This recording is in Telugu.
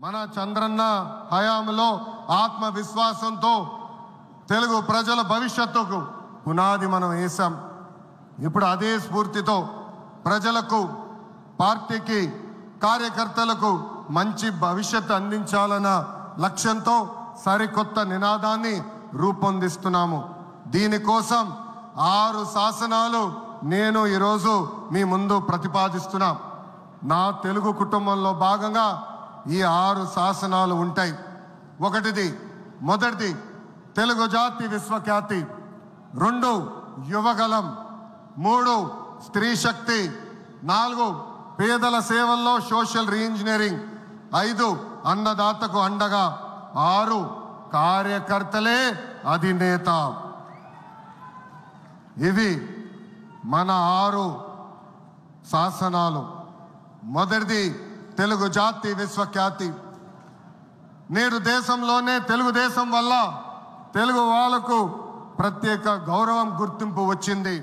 మన చంద్రన్న హయాంలో ఆత్మవిశ్వాసంతో తెలుగు ప్రజల భవిష్యత్తుకు పునాది మనం వేసాం. ఇప్పుడు అదే స్ఫూర్తితో ప్రజలకు, పార్టీకి, కార్యకర్తలకు మంచి భవిష్యత్తు అందించాలన్న లక్ష్యంతో సరికొత్త నినాదాన్ని రూపొందిస్తున్నాము. దీనికోసం 6 శాసనాలు నేను ఈరోజు మీ ముందు ప్రతిపాదిస్తున్నా. నా తెలుగు కుటుంబంలో భాగంగా ఈ 6 శాసనాలు ఉంటాయి. మొదటిది తెలుగు జాతి విశ్వఖ్యాతి, 2 యువగలం, 3 స్త్రీ శక్తి, 4 పేదల సేవల్లో సోషల్ రీఇంజనీరింగ్, 5 అన్నదాతకు అండగా, 6 కార్యకర్తలే అధినేత. ఇవి మన 6 శాసనాలు. మొదటిది తెలుగు జాతి విశ్వఖ్యాతి. నేడు దేశంలోనే తెలుగుదేశం వల్ల తెలుగు వాళ్ళకు ప్రత్యేక గౌరవం, గుర్తింపు వచ్చింది.